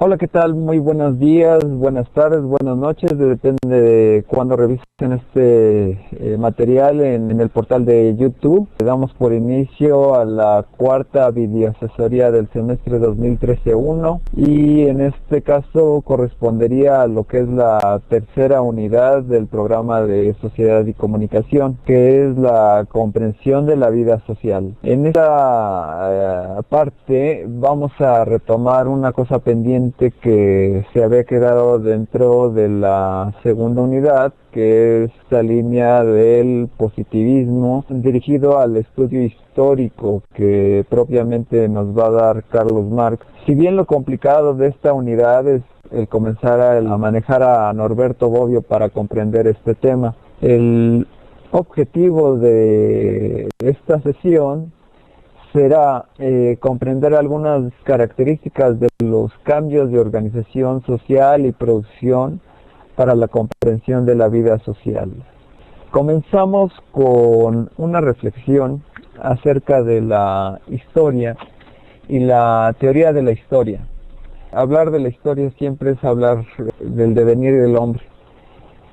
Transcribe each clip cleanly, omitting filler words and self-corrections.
Hola, ¿qué tal? Muy buenos días, buenas tardes, buenas noches, depende de cuándo revisen este material en el portal de YouTube. Le damos por inicio a la cuarta videoasesoría del semestre 2013-1 y en este caso correspondería a lo que es la tercera unidad del programa de Sociedad y Comunicación, que es la comprensión de la vida social. En esta parte vamos a retomar una cosa pendiente que se había quedado dentro de la segunda unidad, que es la línea del positivismo dirigido al estudio histórico que propiamente nos va a dar Carlos Marx. Si bien lo complicado de esta unidad es el comenzar a manejar a Norberto Bobbio para comprender este tema, el objetivo de esta sesión será comprender algunas características de los cambios de organización social y producción para la comprensión de la vida social. Comenzamos con una reflexión acerca de la historia y la teoría de la historia. Hablar de la historia siempre es hablar del devenir del hombre.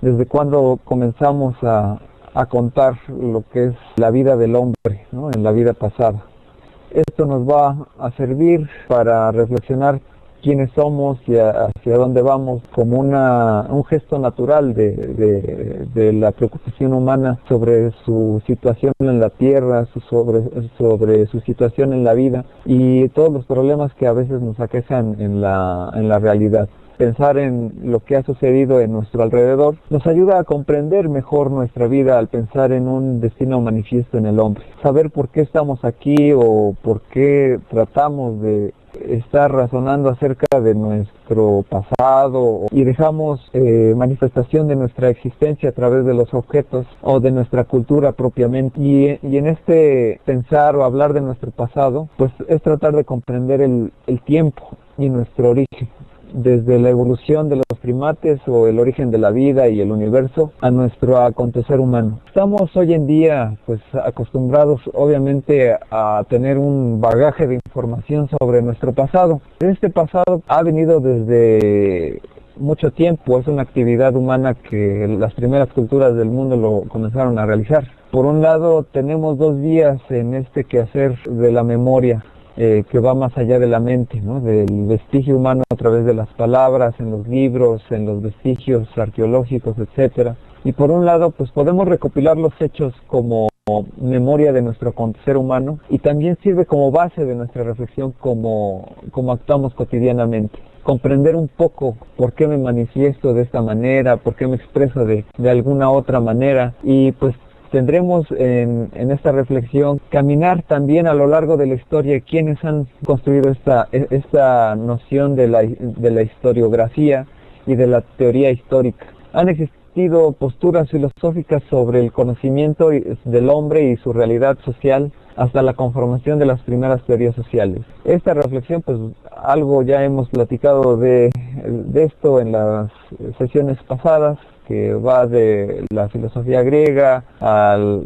Desde cuando comenzamos a contar lo que es la vida del hombre, ¿no? En la vida pasada. Esto nos va a servir para reflexionar quiénes somos y hacia dónde vamos, como un gesto natural de la preocupación humana sobre su situación en la tierra, sobre su situación en la vida y todos los problemas que a veces nos aquejan en la realidad. Pensar en lo que ha sucedido en nuestro alrededor nos ayuda a comprender mejor nuestra vida al pensar en un destino manifiesto en el hombre. Saber por qué estamos aquí o por qué tratamos de estar razonando acerca de nuestro pasado y dejamos manifestación de nuestra existencia a través de los objetos o de nuestra cultura propiamente. Y en este pensar o hablar de nuestro pasado, pues es tratar de comprender el tiempo y nuestro origen. Desde la evolución de los primates o el origen de la vida y el universo a nuestro acontecer humano. Estamos hoy en día pues acostumbrados obviamente a tener un bagaje de información sobre nuestro pasado. Este pasado ha venido desde mucho tiempo, es una actividad humana que las primeras culturas del mundo lo comenzaron a realizar. Por un lado tenemos dos vías en este quehacer de la memoria. Que va más allá de la mente, ¿no? Del vestigio humano a través de las palabras, en los libros, en los vestigios arqueológicos, etcétera. Y por un lado, pues podemos recopilar los hechos como memoria de nuestro acontecer humano y también sirve como base de nuestra reflexión como actuamos cotidianamente. Comprender un poco por qué me manifiesto de esta manera, por qué me expreso de alguna otra manera y pues tendremos en esta reflexión caminar también a lo largo de la historia quienes han construido esta noción de la historiografía y de la teoría histórica. Han existido posturas filosóficas sobre el conocimiento del hombre y su realidad social hasta la conformación de las primeras teorías sociales. Esta reflexión, pues algo ya hemos platicado de esto en las sesiones pasadas, que va de la filosofía griega al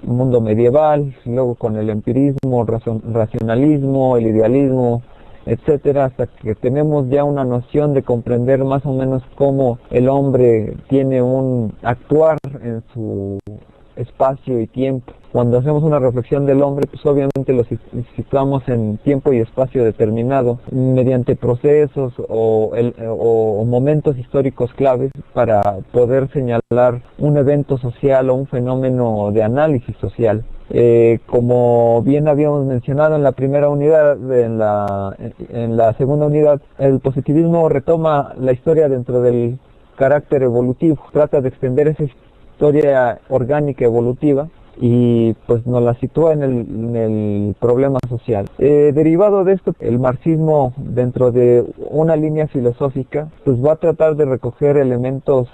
mundo medieval, luego con el empirismo, racionalismo, el idealismo, etcétera, hasta que tenemos ya una noción de comprender más o menos cómo el hombre tiene un actuar en su espacio y tiempo. Cuando hacemos una reflexión del hombre, pues obviamente lo situamos en tiempo y espacio determinado mediante procesos o momentos históricos claves para poder señalar un evento social o un fenómeno de análisis social. Como bien habíamos mencionado en la primera unidad, en la segunda unidad, el positivismo retoma la historia dentro del carácter evolutivo, trata de extender esa historia orgánica evolutiva y pues nos la sitúa en el problema social. Derivado de esto, el marxismo dentro de una línea filosófica pues va a tratar de recoger elementos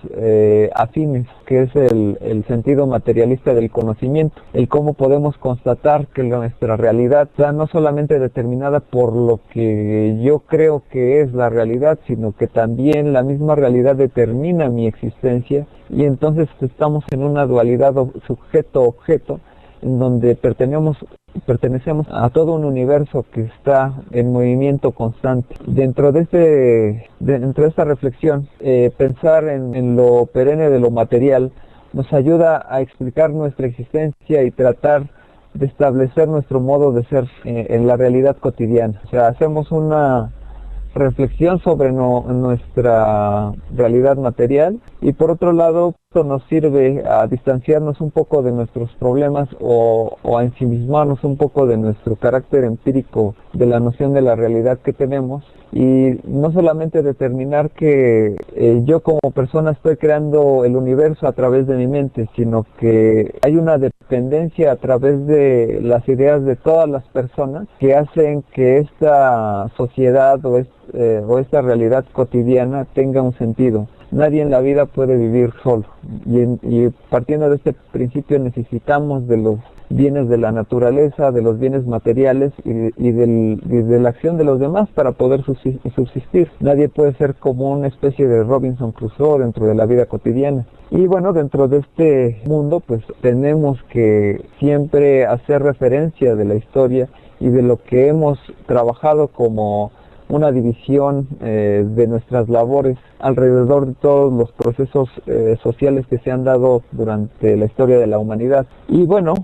afines, que es el sentido materialista del conocimiento, el cómo podemos constatar que nuestra realidad está no solamente determinada por lo que yo creo que es la realidad, sino que también la misma realidad determina mi existencia y entonces estamos en una dualidad sujeto-objeto en donde pertenecemos a todo un universo que está en movimiento constante. Dentro de esta reflexión, pensar en lo perenne de lo material nos ayuda a explicar nuestra existencia y tratar de establecer nuestro modo de ser en la realidad cotidiana. O sea, hacemos una reflexión sobre nuestra realidad material, y por otro lado esto nos sirve a distanciarnos un poco de nuestros problemas o a ensimismarnos un poco de nuestro carácter empírico de la noción de la realidad que tenemos, y no solamente determinar que yo como persona estoy creando el universo a través de mi mente, sino que hay una dependencia a través de las ideas de todas las personas que hacen que esta sociedad o esta realidad cotidiana tenga un sentido. Nadie en la vida puede vivir solo, y partiendo de este principio necesitamos de los bienes de la naturaleza, de los bienes materiales y de la acción de los demás para poder subsistir. Nadie puede ser como una especie de Robinson Crusoe dentro de la vida cotidiana. Y bueno, dentro de este mundo pues tenemos que siempre hacer referencia de la historia y de lo que hemos trabajado como una división de nuestras labores alrededor de todos los procesos sociales que se han dado durante la historia de la humanidad. Y bueno,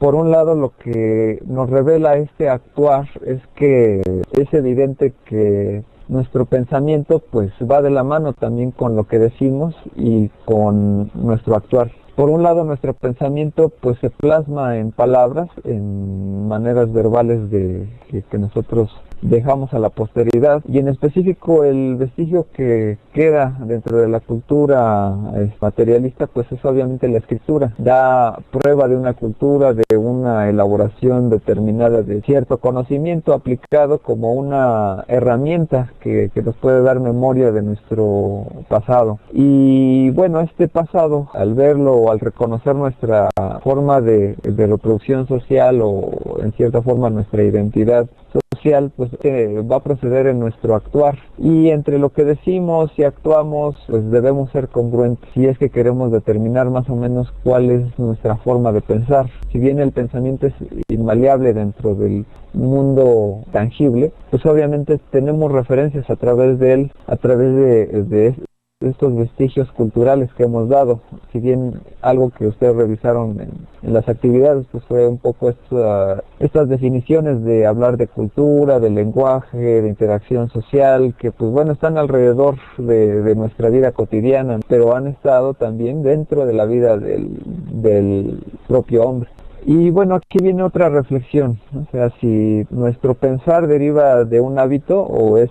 por un lado lo que nos revela este actuar es que es evidente que nuestro pensamiento pues va de la mano también con lo que decimos y con nuestro actuar. Por un lado, nuestro pensamiento pues se plasma en palabras, en maneras verbales que nosotros dejamos a la posteridad, y en específico el vestigio que queda dentro de la cultura materialista pues es obviamente la escritura. Da prueba de una cultura, de una elaboración determinada de cierto conocimiento aplicado como una herramienta que nos puede dar memoria de nuestro pasado. Y bueno, este pasado, al verlo o al reconocer nuestra forma de reproducción social o en cierta forma nuestra identidad social, pues va a proceder en nuestro actuar, y entre lo que decimos y actuamos pues debemos ser congruentes si es que queremos determinar más o menos cuál es nuestra forma de pensar. Si bien el pensamiento es inmaleable dentro del mundo tangible, pues obviamente tenemos referencias a través de él, a través de estos vestigios culturales que hemos dado. Si bien algo que ustedes revisaron en las actividades pues fue un poco estas definiciones de hablar de cultura, de lenguaje, de interacción social, que pues bueno, están alrededor de nuestra vida cotidiana, pero han estado también dentro de la vida del propio hombre. Y bueno, aquí viene otra reflexión, o sea, si nuestro pensar deriva de un hábito o es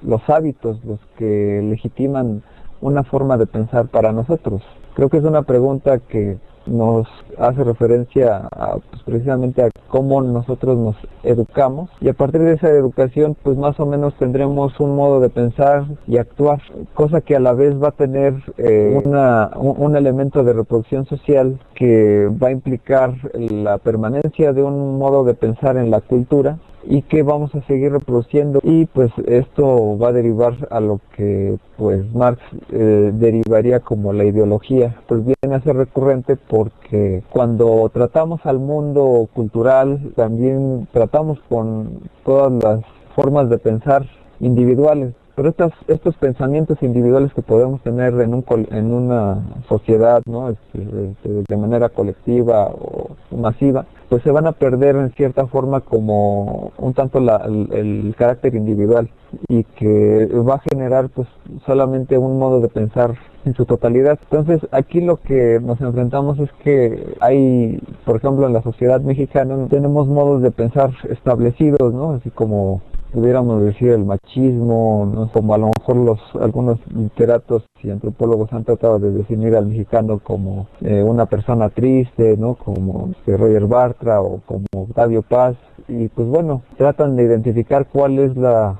los hábitos los que legitiman una forma de pensar para nosotros. Creo que es una pregunta que nos hace referencia pues precisamente a cómo nosotros nos educamos, y a partir de esa educación pues más o menos tendremos un modo de pensar y actuar, cosa que a la vez va a tener un elemento de reproducción social que va a implicar la permanencia de un modo de pensar en la cultura y que vamos a seguir reproduciendo, y pues esto va a derivar a lo que pues Marx derivaría como la ideología. Pues viene a ser recurrente porque cuando tratamos al mundo cultural también tratamos con todas las formas de pensar individuales, pero estos pensamientos individuales que podemos tener en una sociedad, ¿no? De manera colectiva o masiva, pues se van a perder en cierta forma como un tanto el carácter individual, y que va a generar pues solamente un modo de pensar en su totalidad. Entonces aquí lo que nos enfrentamos es que hay, por ejemplo, en la sociedad mexicana tenemos modos de pensar establecidos, ¿no? Así como pudiéramos decir el machismo, ¿no? Como a lo mejor algunos literatos y antropólogos han tratado de definir al mexicano como una persona triste, ¿no? Como Roger Bartra o como Octavio Paz, y pues bueno, tratan de identificar cuál es la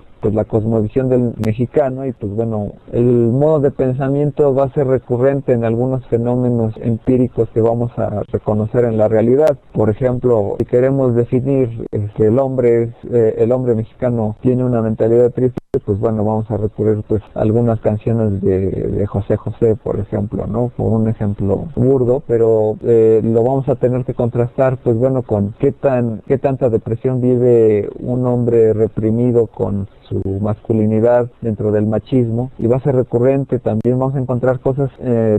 cosmovisión del mexicano, y pues bueno, el modo de pensamiento va a ser recurrente en algunos fenómenos empíricos que vamos a reconocer en la realidad. Por ejemplo, si queremos definir que el hombre mexicano tiene una mentalidad triste, pues bueno, vamos a recurrir pues a algunas canciones de José José, por ejemplo, ¿no? Por un ejemplo burdo, pero lo vamos a tener que contrastar, pues bueno, con qué tanta depresión vive un hombre reprimido con su masculinidad dentro del machismo, y va a ser recurrente. También vamos a encontrar cosas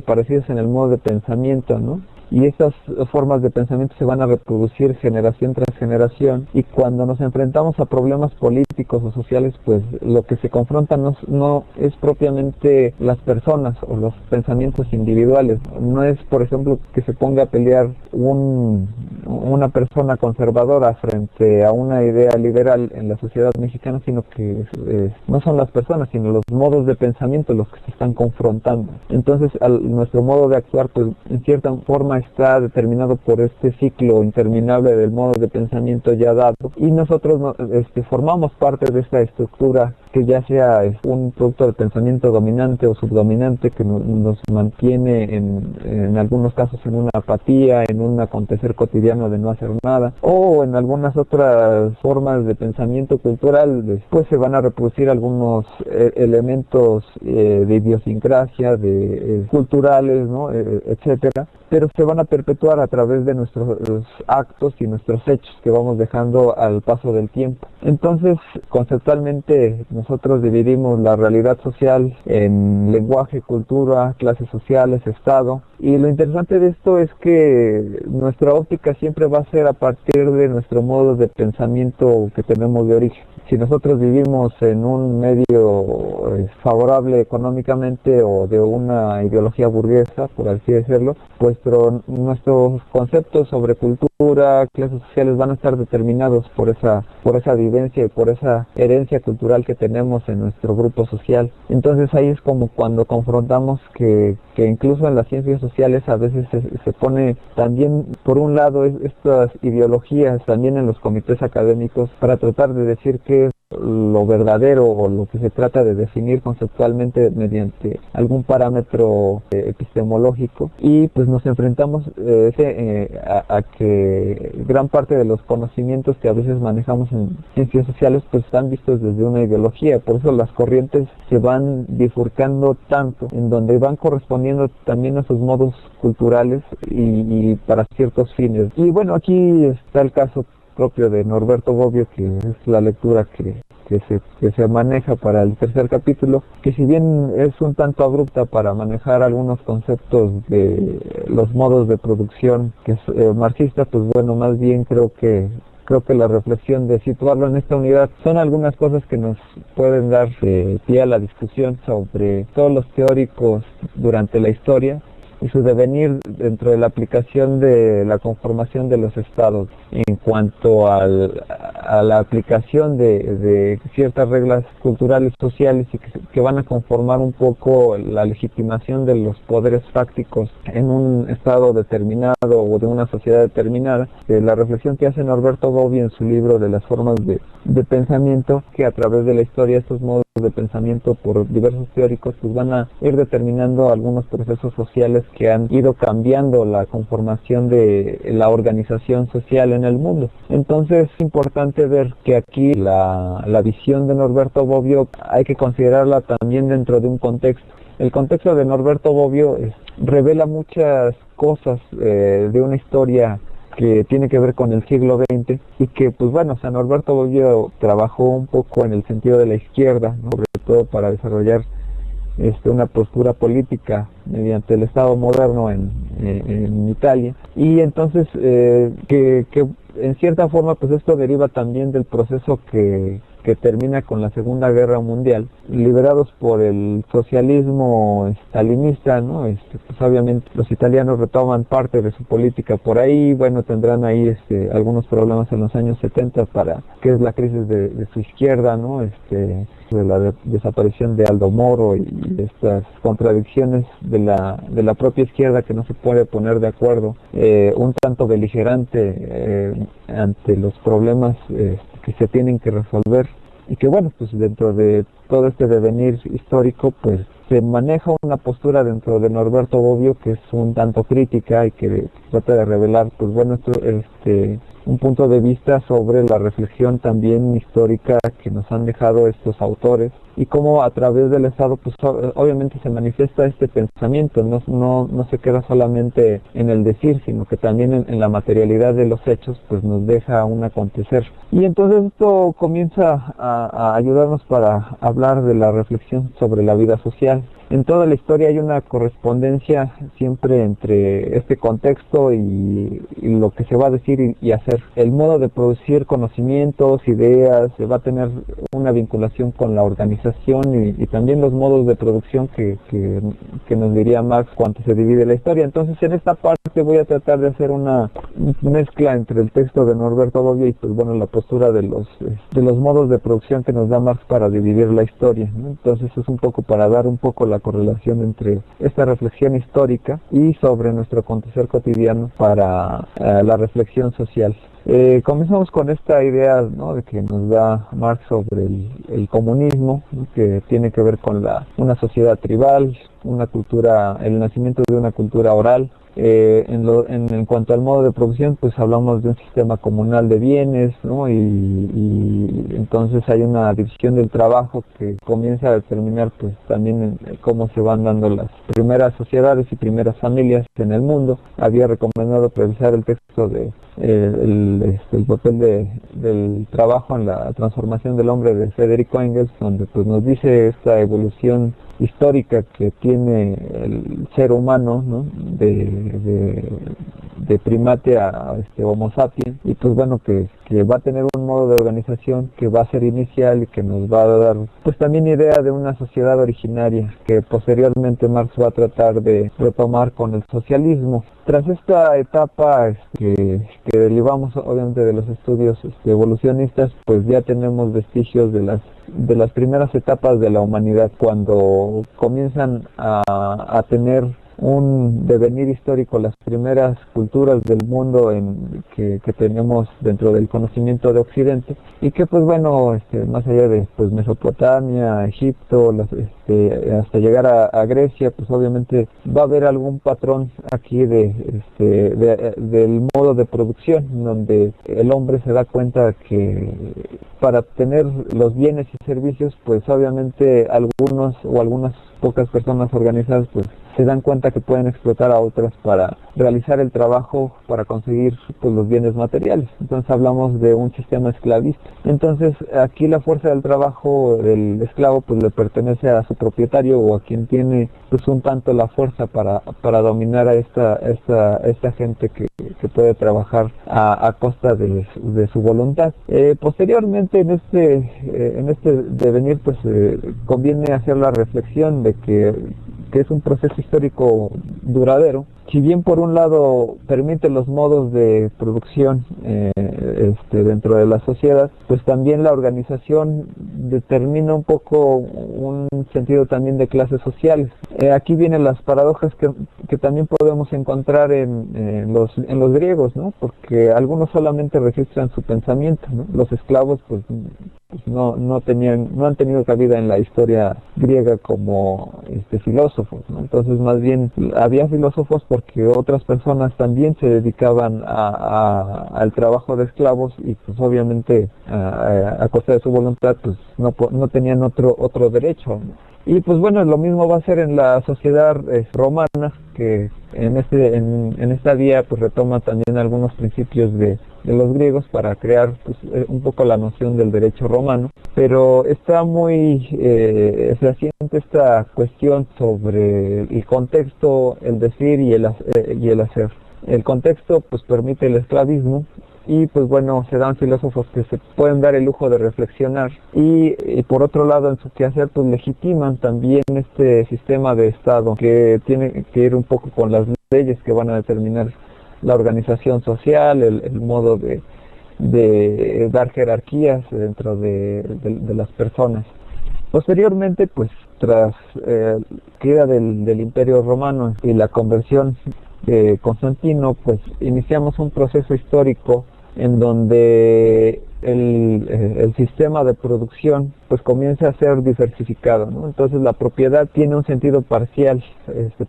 parecidas en el modo de pensamiento, ¿no? Y estas formas de pensamiento se van a reproducir generación tras generación, y cuando nos enfrentamos a problemas políticos o sociales, pues lo que se confronta no es propiamente las personas o los pensamientos individuales. No es, por ejemplo, que se ponga a pelear una persona conservadora frente a una idea liberal en la sociedad mexicana, sino que no son las personas, sino los modos de pensamiento los que se están confrontando. Entonces, nuestro modo de actuar, pues en cierta forma está determinado por este ciclo interminable del modo de pensamiento ya dado, y nosotros formamos parte de esta estructura que ya sea un producto del pensamiento dominante o subdominante, que nos mantiene en algunos casos en una apatía, en un acontecer cotidiano de no hacer nada, o en algunas otras formas de pensamiento cultural. Después se van a reproducir algunos elementos de idiosincrasia, culturales, ¿no? Etcétera, pero se van a perpetuar a través de nuestros actos y nuestros hechos que vamos dejando al paso del tiempo. Entonces, conceptualmente, nosotros dividimos la realidad social en lenguaje, cultura, clases sociales, Estado, y lo interesante de esto es que nuestra óptica siempre va a ser a partir de nuestro modo de pensamiento que tenemos de origen. Si nosotros vivimos en un medio favorable económicamente o de una ideología burguesa, por así decirlo, pues nuestros conceptos sobre cultura, clases sociales van a estar determinados por esa vivencia y por esa herencia cultural que tenemos en nuestro grupo social. Entonces ahí es como cuando confrontamos que incluso en las ciencias sociales a veces se pone también, por un lado, estas ideologías también en los comités académicos para tratar de decir qué es lo verdadero o lo que se trata de definir conceptualmente mediante algún parámetro epistemológico, y pues nos enfrentamos a que gran parte de los conocimientos que a veces manejamos en ciencias sociales pues están vistos desde una ideología. Por eso las corrientes se van bifurcando tanto, en donde van correspondiendo también a sus modos culturales y para ciertos fines. Y bueno, aquí está el caso propio de Norberto Bobbio, que es la lectura que se maneja para el tercer capítulo, que si bien es un tanto abrupta para manejar algunos conceptos de los modos de producción que es marxista, pues bueno, más bien creo que la reflexión de situarlo en esta unidad son algunas cosas que nos pueden dar pie a la discusión sobre todos los teóricos durante la historia y su devenir dentro de la aplicación de la conformación de los estados en cuanto a la aplicación de ciertas reglas culturales sociales y que van a conformar un poco la legitimación de los poderes fácticos en un estado determinado o de una sociedad determinada. La reflexión que hace Norberto Bobbio en su libro de las formas de pensamiento, que a través de la historia estos modos de pensamiento por diversos teóricos pues van a ir determinando algunos procesos sociales que han ido cambiando la conformación de la organización social en el mundo. Entonces es importante ver que aquí la visión de Norberto Bobbio hay que considerarla también dentro de un contexto. El contexto de Norberto Bobbio revela muchas cosas de una historia que tiene que ver con el siglo XX y que, pues bueno, Norberto Bobbio trabajó un poco en el sentido de la izquierda, ¿no? Sobre todo para desarrollar una postura política mediante el Estado moderno en Italia, y entonces que en cierta forma pues esto deriva también del proceso que termina con la Segunda Guerra Mundial, liderados por el socialismo stalinista, ¿no? Pues obviamente los italianos retoman parte de su política por ahí. Bueno, tendrán ahí algunos problemas en los años 70 que es la crisis de su izquierda, ¿no? De la desaparición de Aldo Moro y estas contradicciones de la propia izquierda que no se puede poner de acuerdo, un tanto beligerante ante los problemas que se tienen que resolver, y que bueno, pues dentro de todo este devenir histórico pues se maneja una postura dentro de Norberto Bobbio que es un tanto crítica y que trata de revelar pues bueno un punto de vista sobre la reflexión también histórica que nos han dejado estos autores y cómo a través del Estado pues obviamente se manifiesta este pensamiento, no se queda solamente en el decir, sino que también en la materialidad de los hechos pues nos deja un acontecer. Y entonces esto comienza a ayudarnos para hablar de la reflexión sobre la vida social. En toda la historia hay una correspondencia siempre entre este contexto y lo que se va a decir y hacer. El modo de producir conocimientos, ideas, se va a tener una vinculación con la organización y también los modos de producción que nos diría Marx cuando se divide la historia. Entonces en esta parte voy a tratar de hacer una mezcla entre el texto de Norberto Bobbio y pues bueno la postura de los modos de producción que nos da Marx para dividir la historia, ¿no? Entonces es un poco para dar un poco la correlación entre esta reflexión histórica y sobre nuestro acontecer cotidiano para la reflexión social. Comenzamos con esta idea, ¿no?, de que nos da Marx sobre el comunismo, ¿no?, que tiene que ver con una sociedad tribal, una cultura, el nacimiento de una cultura oral. En cuanto al modo de producción, pues hablamos de un sistema comunal de bienes, ¿no? Y entonces hay una división del trabajo que comienza a determinar pues también cómo se van dando las primeras sociedades y primeras familias en el mundo. Había recomendado revisar el texto de el papel del trabajo en la transformación del hombre de Federico Engels, donde pues nos dice esta evolución histórica que tiene el ser humano, ¿no?, de primate a Homo sapiens, y pues bueno que va a tener un modo de organización que va a ser inicial y que nos va a dar pues también idea de una sociedad originaria que posteriormente Marx va a tratar de retomar con el socialismo. Tras esta etapa que derivamos obviamente de los estudios evolucionistas, pues ya tenemos vestigios de las primeras etapas de la humanidad, cuando comienzan a tener un devenir histórico las primeras culturas del mundo que tenemos dentro del conocimiento de Occidente, y que pues bueno más allá de pues Mesopotamia, Egipto, hasta llegar a Grecia, pues obviamente va a haber algún patrón aquí del modo de producción, donde el hombre se da cuenta que para tener los bienes y servicios, pues obviamente algunas pocas personas organizadas pues se dan cuenta que pueden explotar a otras para realizar el trabajo para conseguir pues los bienes materiales. Entonces hablamos de un sistema esclavista. Entonces aquí la fuerza del trabajo del esclavo pues le pertenece a su propietario o a quien tiene pues un tanto la fuerza para dominar a esta gente que puede trabajar a costa de su voluntad. Posteriormente en este devenir pues conviene hacer la reflexión de que es un proceso histórico duradero. Si bien por un lado permite los modos de producción dentro de la sociedad, pues también la organización determina un poco un sentido también de clases sociales. Aquí vienen las paradojas que también podemos encontrar en los griegos, ¿no? Porque algunos solamente registran su pensamiento, ¿no? Los esclavos pues no han tenido cabida en la historia griega como filósofos, ¿no? Entonces más bien había filósofos porque otras personas también se dedicaban al trabajo de esclavos y pues obviamente a costa de su voluntad pues no tenían otro derecho, ¿no? Y pues bueno, lo mismo va a ser en la sociedad romana, que en esta vía pues retoma también algunos principios de los griegos para crear pues, un poco la noción del derecho romano, pero está muy fehaciente esta cuestión sobre el contexto, el decir y el hacer. El contexto pues permite el esclavismo, y pues bueno, se dan filósofos que se pueden dar el lujo de reflexionar y por otro lado en su quehacer pues legitiman también este sistema de Estado que tiene que ir un poco con las leyes que van a determinar la organización social, el modo de dar jerarquías dentro de las personas. Posteriormente, pues tras caída del Imperio Romano y la conversión de Constantino, pues iniciamos un proceso histórico en donde el sistema de producción pues comienza a ser diversificado, ¿no? Entonces la propiedad tiene un sentido parcial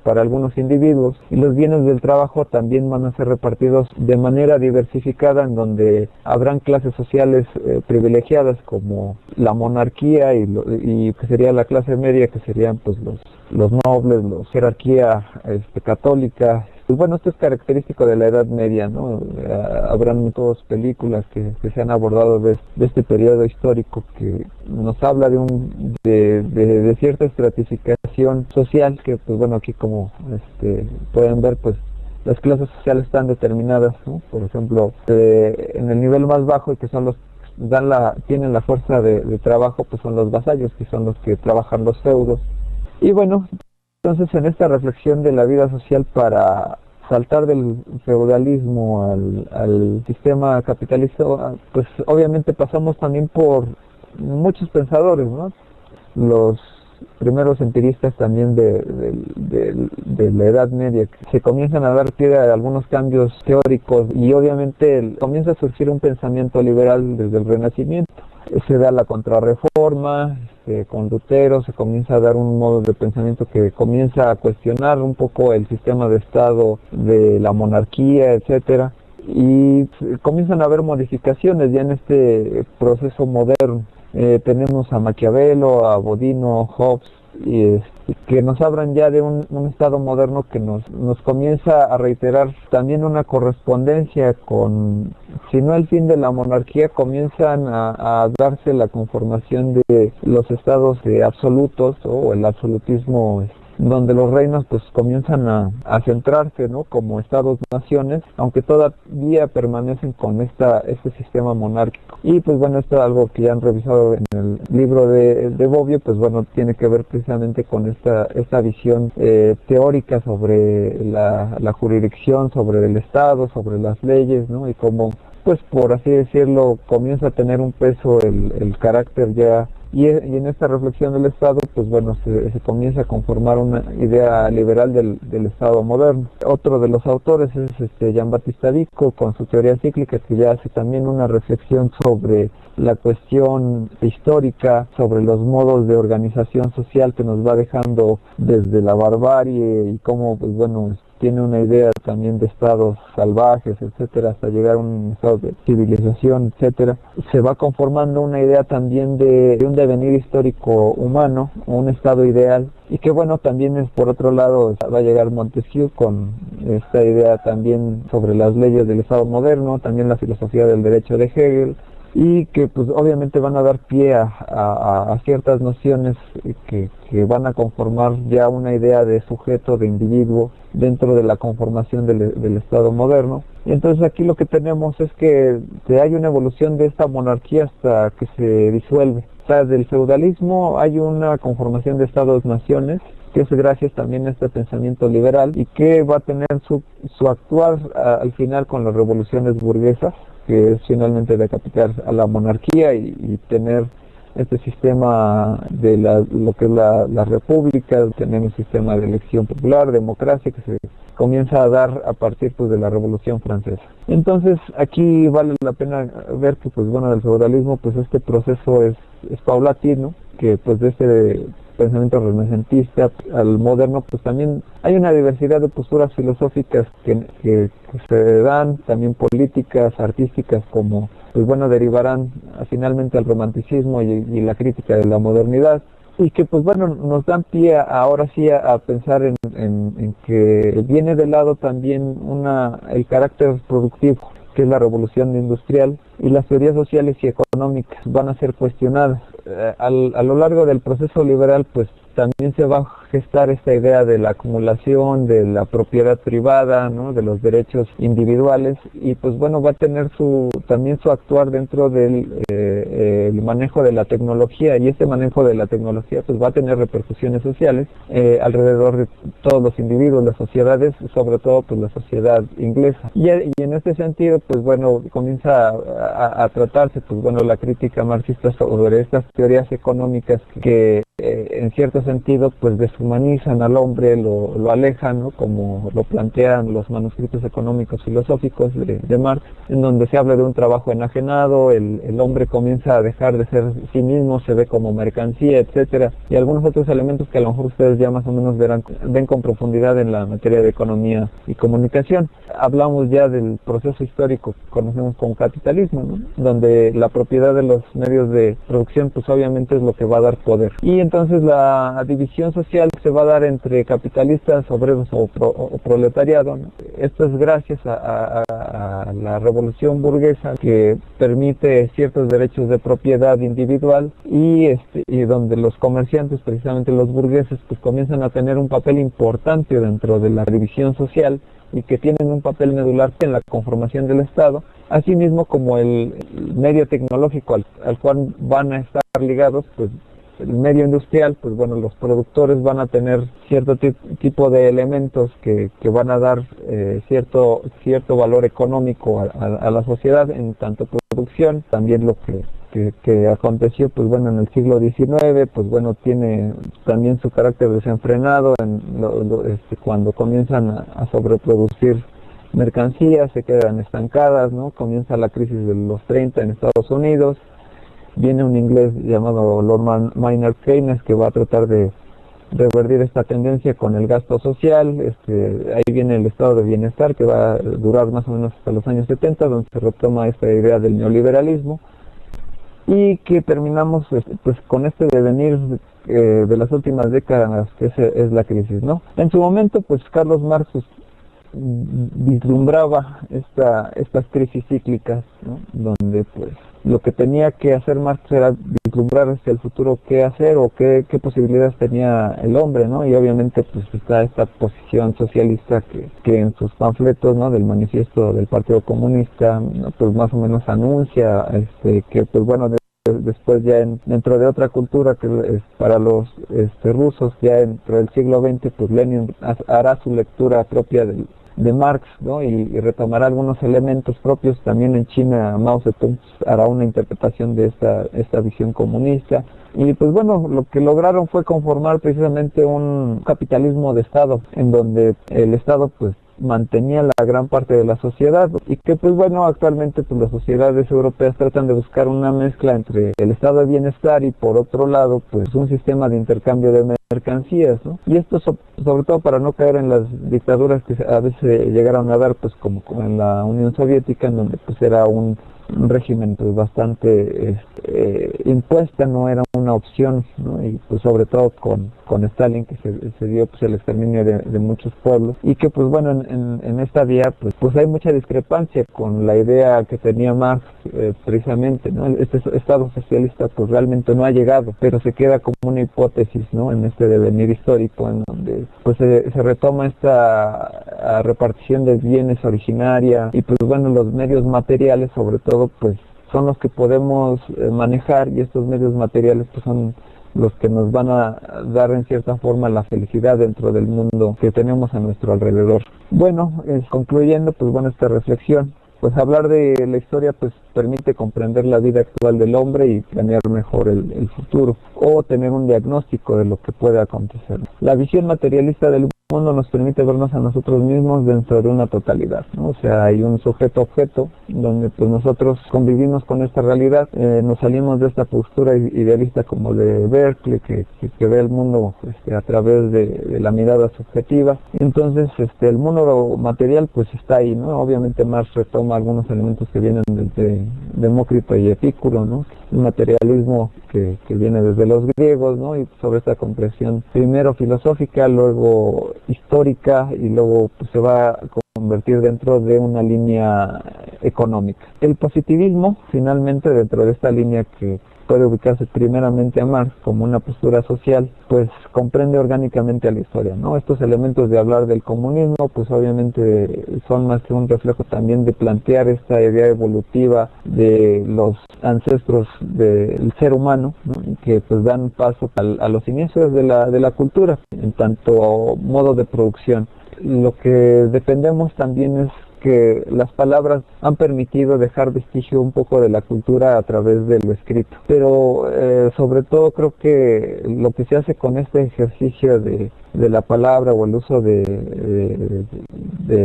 para algunos individuos, y los bienes del trabajo también van a ser repartidos de manera diversificada, en donde habrán clases sociales privilegiadas como la monarquía y que sería la clase media, que serían pues los nobles, la jerarquía católica. Pues bueno, esto es característico de la Edad Media, ¿no? Habrán todas películas que se han abordado de este periodo histórico, que nos habla de cierta estratificación social, que pues bueno, aquí como pueden ver, pues las clases sociales están determinadas, ¿no? Por ejemplo, en el nivel más bajo, y que son los tienen la fuerza de trabajo, pues son los vasallos, que son los que trabajan los feudos. Y bueno, entonces en esta reflexión de la vida social, para saltar del feudalismo al sistema capitalista, pues obviamente pasamos también por muchos pensadores, ¿no? Los primeros empiristas también de la Edad Media, que se comienzan a dar pie a algunos cambios teóricos, y obviamente comienza a surgir un pensamiento liberal desde el Renacimiento. Se da la Contrarreforma, con Lutero se comienza a dar un modo de pensamiento que comienza a cuestionar un poco el sistema de Estado, de la monarquía, etcétera, y comienzan a haber modificaciones ya en este proceso moderno. Tenemos a Maquiavelo, a Bodino, Hobbes, que nos hablan ya de un Estado moderno que nos comienza a reiterar también una correspondencia con, si no el fin de la monarquía, comienzan a darse la conformación de los estados absolutos, o el absolutismo, donde los reinos pues comienzan a centrarse, ¿no?, como estados-naciones, aunque todavía permanecen con este sistema monárquico. Y pues bueno, esto es algo que ya han revisado en el libro de Bobbio, pues bueno, tiene que ver precisamente con esta visión teórica sobre la jurisdicción, sobre el Estado, sobre las leyes, ¿no?, y cómo, pues por así decirlo, comienza a tener un peso el carácter ya. Y en esta reflexión del Estado, pues bueno, se comienza a conformar una idea liberal del Estado moderno. Otro de los autores es Gian Battista Vico, con su teoría cíclica, que ya hace también una reflexión sobre la cuestión histórica, sobre los modos de organización social que nos va dejando desde la barbarie, y cómo, pues bueno, tiene una idea también de estados salvajes, etcétera, hasta llegar a un estado de civilización, etcétera. Se va conformando una idea también de un devenir histórico humano, un estado ideal, y que bueno, también es, por otro lado, va a llegar Montesquieu con esta idea también sobre las leyes del Estado moderno, también la filosofía del derecho de Hegel, y que pues obviamente van a dar pie a ciertas nociones que van a conformar ya una idea de sujeto, de individuo, dentro de la conformación del Estado moderno. Y entonces aquí lo que tenemos es que hay una evolución de esta monarquía hasta que se disuelve. O sea, del feudalismo hay una conformación de estados-naciones, que es gracias también a este pensamiento liberal, y que va a tener su actuar al final con las revoluciones burguesas, que es finalmente decapitar a la monarquía y tener este sistema de lo que es la república, tener un sistema de elección popular, democracia, que se comienza a dar a partir pues de la Revolución Francesa. Entonces aquí vale la pena ver que pues bueno, del feudalismo pues este proceso es paulatino, que pues de este pensamiento renacentista al moderno pues también hay una diversidad de posturas filosóficas que se dan, también políticas, artísticas, como pues bueno, derivarán finalmente al romanticismo y la crítica de la modernidad, y que pues bueno, nos dan pie ahora sí a pensar en que viene de lado también el carácter productivo, que es la revolución industrial, y las teorías sociales y económicas van a ser cuestionadas. A lo largo del proceso liberal pues también se va a gestar esta idea de la acumulación, de la propiedad privada, ¿no?, de los derechos individuales, y pues bueno, va a tener también su actuar dentro del el manejo de la tecnología, y este manejo de la tecnología pues va a tener repercusiones sociales alrededor de todos los individuos, las sociedades, sobre todo pues la sociedad inglesa. Y en este sentido pues bueno, comienza a tratarse pues bueno la crítica marxista sobre estas teorías económicas que en cierto sentido pues deshumanizan al hombre, lo alejan, ¿no? Como lo plantean los manuscritos económicos filosóficos de Marx, en donde se habla de un trabajo enajenado, el hombre comienza a dejar de ser sí mismo, se ve como mercancía, etcétera, y algunos otros elementos que a lo mejor ustedes ya más o menos ven con profundidad en la materia de economía y comunicación. Hablamos ya del proceso histórico que conocemos como capitalismo, ¿no? Donde la propiedad de los medios de producción pues obviamente es lo que va a dar poder, y entonces la división social se va a dar entre capitalistas, obreros o proletariado, ¿no? Esto es gracias a la revolución burguesa, que permite ciertos derechos de propiedad individual, y donde los comerciantes, precisamente los burgueses, pues comienzan a tener un papel importante dentro de la división social, y que tienen un papel medular en la conformación del Estado, asimismo como el medio tecnológico al cual van a estar ligados, pues el medio industrial, pues bueno, los productores van a tener cierto tipo de elementos que van a dar cierto valor económico a la sociedad en tanto producción. También lo que aconteció pues bueno en el siglo XIX, pues bueno, tiene también su carácter desenfrenado cuando comienzan a sobreproducir mercancías, se quedan estancadas, ¿no? Comienza la crisis de los 30 en Estados Unidos. Viene un inglés llamado Lord Maynard Keynes, que va a tratar de revertir esta tendencia con el gasto social. Ahí viene el estado de bienestar, que va a durar más o menos hasta los años 70, donde se retoma esta idea del neoliberalismo, y que terminamos pues con este devenir de las últimas décadas, que es la crisis, ¿no? En su momento, pues Carlos Marx vislumbraba estas crisis cíclicas, ¿no? Donde pues lo que tenía que hacer Marx era vislumbrar hacia el futuro qué hacer o qué posibilidades tenía el hombre, ¿no? Y obviamente pues está esta posición socialista que en sus panfletos, ¿no? Del manifiesto del Partido Comunista, ¿no? Pues más o menos anuncia que pues bueno, después ya dentro de otra cultura que es para los rusos, ya dentro del siglo XX, pues Lenin hará su lectura propia de Marx, ¿no? Y retomará algunos elementos propios. También en China Mao Zedong hará una interpretación de esta visión comunista, y pues bueno, lo que lograron fue conformar precisamente un capitalismo de Estado, en donde el Estado pues mantenía la gran parte de la sociedad, y que pues bueno, actualmente pues las sociedades europeas tratan de buscar una mezcla entre el estado de bienestar y por otro lado pues un sistema de intercambio de mercancías, ¿no? Y esto sobre todo para no caer en las dictaduras que a veces llegaron a dar, pues como en la Unión Soviética, en donde pues era un régimen pues bastante impuesta, no era una opción, ¿no? Y pues sobre todo con Stalin, que se dio pues el exterminio de muchos pueblos, y que pues bueno en esta vía pues hay mucha discrepancia con la idea que tenía Marx, precisamente, ¿no? Este Estado socialista pues realmente no ha llegado, pero se queda como una hipótesis, ¿no? En este devenir histórico, en donde pues se retoma esta repartición de bienes originaria, y pues bueno, los medios materiales sobre todo pues son los que podemos manejar, y estos medios materiales pues son los que nos van a dar en cierta forma la felicidad dentro del mundo que tenemos a nuestro alrededor. Bueno, concluyendo pues bueno esta reflexión, pues hablar de la historia pues permite comprender la vida actual del hombre y planear mejor el futuro, o tener un diagnóstico de lo que puede acontecer. La visión materialista del mundo nos permite vernos a nosotros mismos dentro de una totalidad, ¿no? O sea, hay un sujeto-objeto donde pues nosotros convivimos con esta realidad, nos salimos de esta postura idealista como de Berkeley, que ve el mundo a través de la mirada subjetiva. Entonces el mundo material pues está ahí, ¿no? Obviamente Marx retoma algunos elementos que vienen desde Demócrito y Epicuro, ¿no? El materialismo que viene desde los griegos, ¿no? Y sobre esta comprensión primero filosófica, luego histórica, y luego pues se va a convertir dentro de una línea económica. El positivismo, finalmente, dentro de esta línea que puede ubicarse primeramente a Marx como una postura social, pues comprende orgánicamente a la historia, ¿no? Estos elementos de hablar del comunismo, pues obviamente son más que un reflejo también de plantear esta idea evolutiva de los ancestros del ser humano, ¿no? Que pues dan paso a los inicios de la cultura, en tanto modo de producción. Lo que dependemos también es que las palabras han permitido dejar vestigio un poco de la cultura a través de lo escrito. Pero sobre todo creo que lo que se hace con este ejercicio de la palabra o el uso de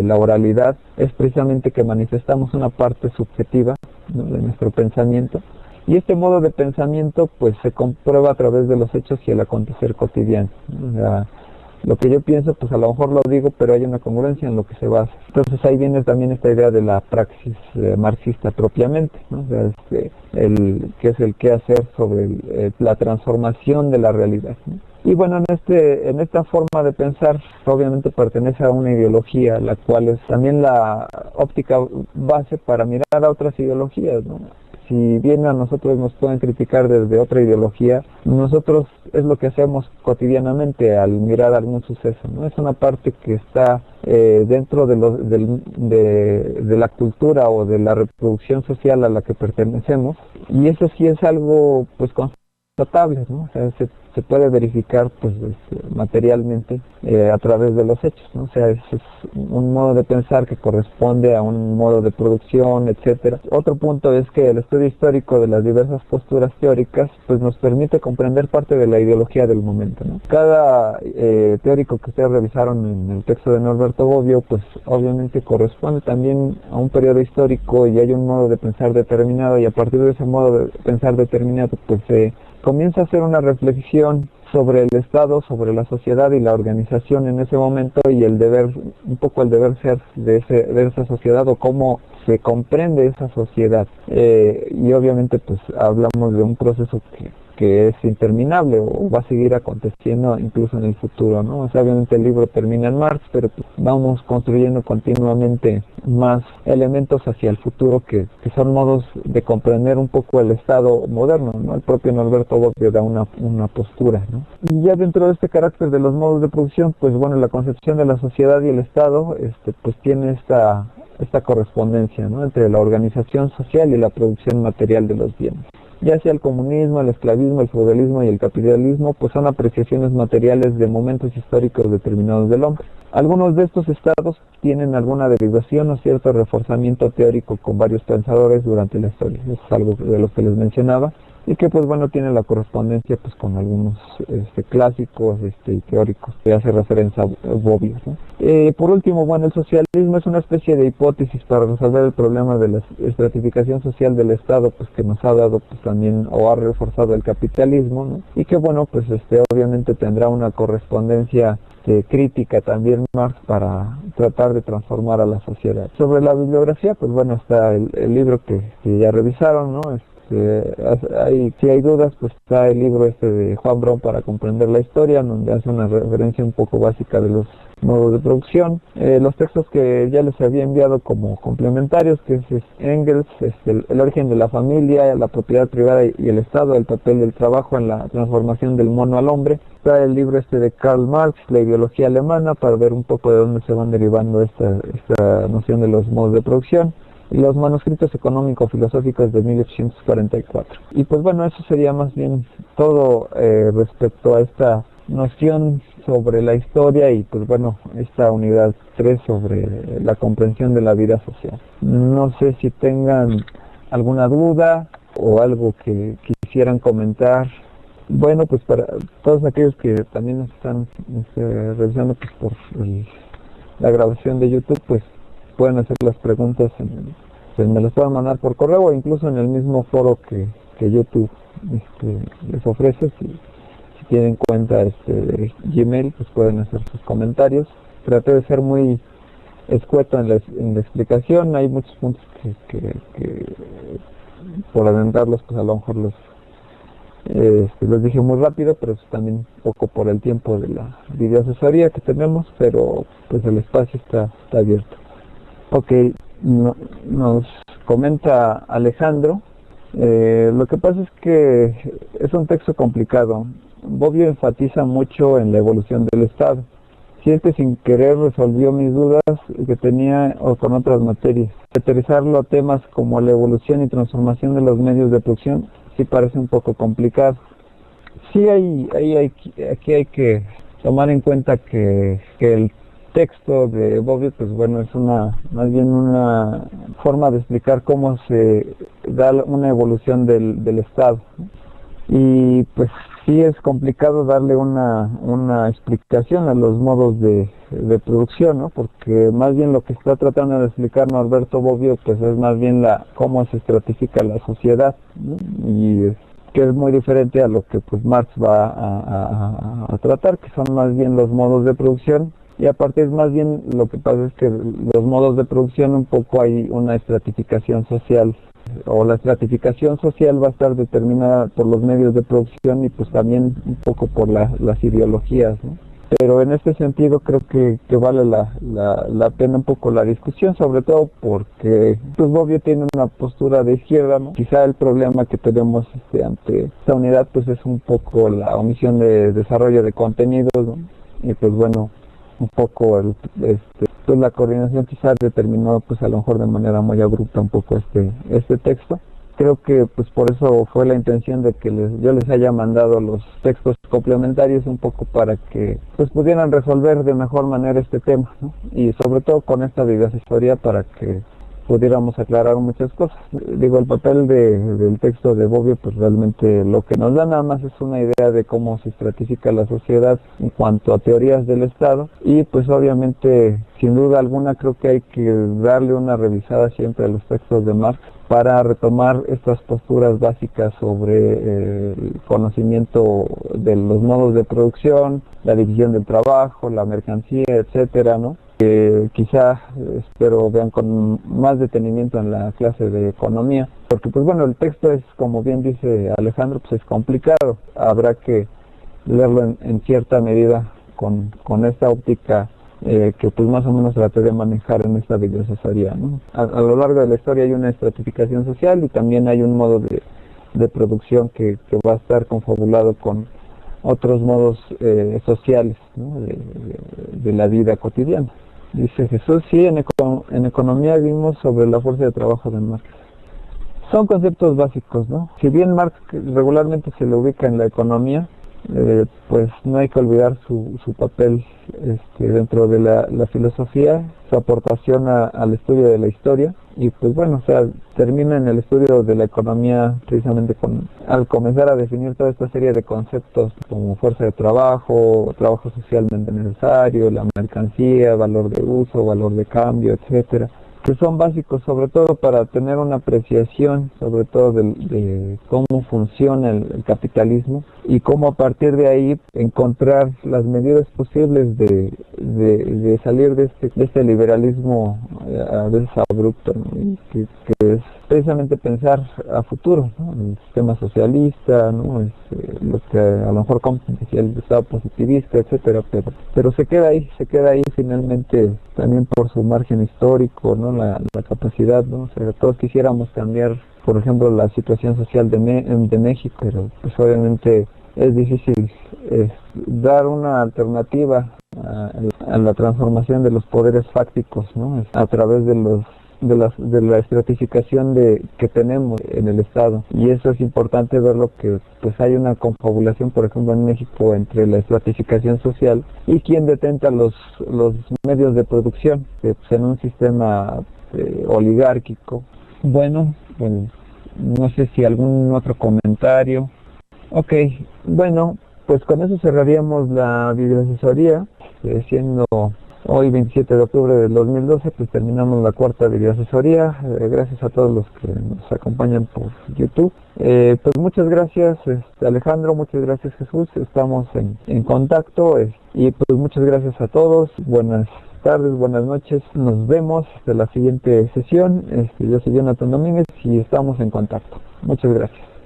la oralidad es precisamente que manifestamos una parte subjetiva, ¿no?, de nuestro pensamiento. Y este modo de pensamiento pues se comprueba a través de los hechos y el acontecer cotidiano. O sea, lo que yo pienso, pues a lo mejor lo digo, pero hay una congruencia en lo que se basa. Entonces ahí viene también esta idea de la praxis marxista propiamente, ¿no? O sea, que es el qué hacer sobre la transformación de la realidad, ¿no? Y bueno, en esta forma de pensar, obviamente pertenece a una ideología, la cual es también la óptica base para mirar a otras ideologías, ¿no? Si bien a nosotros nos pueden criticar desde otra ideología, nosotros es lo que hacemos cotidianamente al mirar algún suceso, ¿no? Es una parte que está dentro de la cultura o de la reproducción social a la que pertenecemos, y eso sí es algo pues constatable, ¿no? O sea, se puede verificar pues materialmente a través de los hechos, ¿no? O sea, es un modo de pensar que corresponde a un modo de producción, etcétera. Otro punto es que el estudio histórico de las diversas posturas teóricas pues nos permite comprender parte de la ideología del momento, ¿no? Cada teórico que ustedes revisaron en el texto de Norberto Bobbio pues obviamente corresponde también a un periodo histórico y hay un modo de pensar determinado, y a partir de ese modo de pensar determinado pues comienza a hacer una reflexión sobre el Estado, sobre la sociedad y la organización en ese momento, y el deber, un poco el deber ser de esa sociedad o cómo se comprende esa sociedad. Y obviamente pues hablamos de un proceso que es interminable o va a seguir aconteciendo incluso en el futuro, ¿no? O sea, obviamente el libro termina en Marx, pero pues vamos construyendo continuamente más elementos hacia el futuro que son modos de comprender un poco el Estado moderno, ¿no? El propio Norberto Bobbio da una postura, ¿no? Y ya dentro de este carácter de los modos de producción, pues bueno, la concepción de la sociedad y el Estado pues tiene esta correspondencia, ¿no?, entre la organización social y la producción material de los bienes. Ya sea el comunismo, el esclavismo, el feudalismo y el capitalismo, pues son apreciaciones materiales de momentos históricos determinados del hombre. Algunos de estos estados tienen alguna derivación o cierto reforzamiento teórico con varios pensadores durante la historia. Eso es algo de lo que les mencionaba, y que pues bueno tiene la correspondencia pues con algunos clásicos y teóricos que hace referencia a Bobbio, ¿no? Por último, bueno, el socialismo es una especie de hipótesis para resolver el problema de la estratificación social del Estado, pues que nos ha dado pues también o ha reforzado el capitalismo, ¿no? Y que bueno pues obviamente tendrá una correspondencia crítica también Marx para tratar de transformar a la sociedad. Sobre la bibliografía, pues bueno, está el libro que ya revisaron, ¿no? Si hay dudas, pues está el libro de Juan Braun para comprender la historia, donde hace una referencia un poco básica de los modos de producción. Los textos que ya les había enviado como complementarios, que es Engels, el origen de la familia, la propiedad privada y el Estado, el papel del trabajo en la transformación del mono al hombre. Está el libro de Karl Marx, La ideología alemana, para ver un poco de dónde se van derivando esta noción de los modos de producción, y los manuscritos económico-filosóficos de 1844. Y pues bueno, eso sería más bien todo respecto a esta noción sobre la historia, y pues bueno, esta unidad 3 sobre la comprensión de la vida social. No sé si tengan alguna duda o algo que quisieran comentar. Bueno, pues para todos aquellos que también nos están revisando pues por la grabación de YouTube, pues pueden hacer las preguntas, pues me las pueden mandar por correo o incluso en el mismo foro que YouTube les ofrece. Si tienen cuenta de Gmail, pues pueden hacer sus comentarios. Traté de ser muy escueto en la explicación. Hay muchos puntos que por adentrarlos, pues a lo mejor los dije muy rápido, pero también un poco por el tiempo de la videoasesoría que tenemos, pero pues el espacio está abierto. Ok, nos comenta Alejandro, lo que pasa es que es un texto complicado. Bobbio enfatiza mucho en la evolución del Estado. Siente sin querer resolvió mis dudas que tenía o con otras materias. Aterrizarlo a temas como la evolución y transformación de los medios de producción sí parece un poco complicado. Sí aquí hay que tomar en cuenta que texto de Bobbio, pues bueno, es más bien una forma de explicar cómo se da una evolución del Estado, ¿no? Y pues sí es complicado darle una explicación a los modos de producción, ¿no? Porque más bien lo que está tratando de explicar Norberto Bobbio, pues es más bien cómo se estratifica la sociedad, ¿no? Y que es muy diferente a lo que pues Marx va a tratar, que son más bien los modos de producción. Y aparte es más bien, lo que pasa es que los modos de producción un poco hay una estratificación social, o la estratificación social va a estar determinada por los medios de producción y pues también un poco por las ideologías, ¿no? Pero en este sentido creo que vale la pena un poco la discusión, sobre todo porque pues Bobbio tiene una postura de izquierda, ¿no? Quizá el problema que tenemos ante esta unidad pues es un poco la omisión de desarrollo de contenidos, ¿no? Y pues bueno, un poco pues la coordinación quizás determinó pues a lo mejor de manera muy abrupta un poco este texto. Creo que pues por eso fue la intención de que yo les haya mandado los textos complementarios un poco para que pues pudieran resolver de mejor manera este tema, ¿no? Y sobre todo con esta videoasesoría para que pudiéramos aclarar muchas cosas. Digo, el papel del texto de Bobbio, pues realmente lo que nos da nada más es una idea de cómo se estratifica la sociedad en cuanto a teorías del Estado, y pues obviamente, sin duda alguna, creo que hay que darle una revisada siempre a los textos de Marx para retomar estas posturas básicas sobre el conocimiento de los modos de producción, la división del trabajo, la mercancía, etcétera, ¿no? Que quizá espero vean con más detenimiento en la clase de economía, porque pues bueno, el texto es, como bien dice Alejandro, pues es complicado, habrá que leerlo en cierta medida con esta óptica que pues más o menos traté de manejar en esta videoasesoría, ¿no? A lo largo de la historia hay una estratificación social y también hay un modo de producción que va a estar confabulado con otros modos sociales, ¿no? de la vida cotidiana. Dice Jesús, sí, en economía vimos sobre la fuerza de trabajo de Marx. Son conceptos básicos, ¿no? Si bien Marx regularmente se le ubica en la economía, pues no hay que olvidar su papel dentro de la filosofía, su aportación al estudio de la historia, y pues bueno, o sea, termina en el estudio de la economía precisamente al comenzar a definir toda esta serie de conceptos como fuerza de trabajo, trabajo socialmente necesario, la mercancía, valor de uso, valor de cambio, etcétera, que son básicos sobre todo para tener una apreciación sobre todo de cómo funciona el capitalismo y cómo a partir de ahí encontrar las medidas posibles de salir de este liberalismo a veces abrupto, ¿no? que es precisamente pensar a futuro, ¿no? El sistema socialista, ¿no? Lo que a lo mejor como decía el Estado positivista, etcétera, pero se queda ahí finalmente también por su margen histórico, ¿no? La capacidad, ¿no? O sea, todos quisiéramos cambiar, por ejemplo, la situación social de México, pero pues obviamente es difícil dar una alternativa a la transformación de los poderes fácticos, ¿no? A través de la estratificación que tenemos en el Estado, y eso es importante verlo, que pues hay una confabulación, por ejemplo, en México entre la estratificación social y quien detenta los medios de producción, que pues, en un sistema oligárquico. Bueno, pues no sé si algún otro comentario. Ok, bueno, pues con eso cerraríamos la videoasesoría, siendo hoy 27 de octubre del 2012, pues terminamos la cuarta videoasesoría. Gracias a todos los que nos acompañan por YouTube. Pues muchas gracias Alejandro, muchas gracias Jesús, estamos en contacto, y pues muchas gracias a todos, buenas tardes, buenas noches, nos vemos hasta la siguiente sesión. Yo soy Jonathan Domínguez y estamos en contacto. Muchas gracias.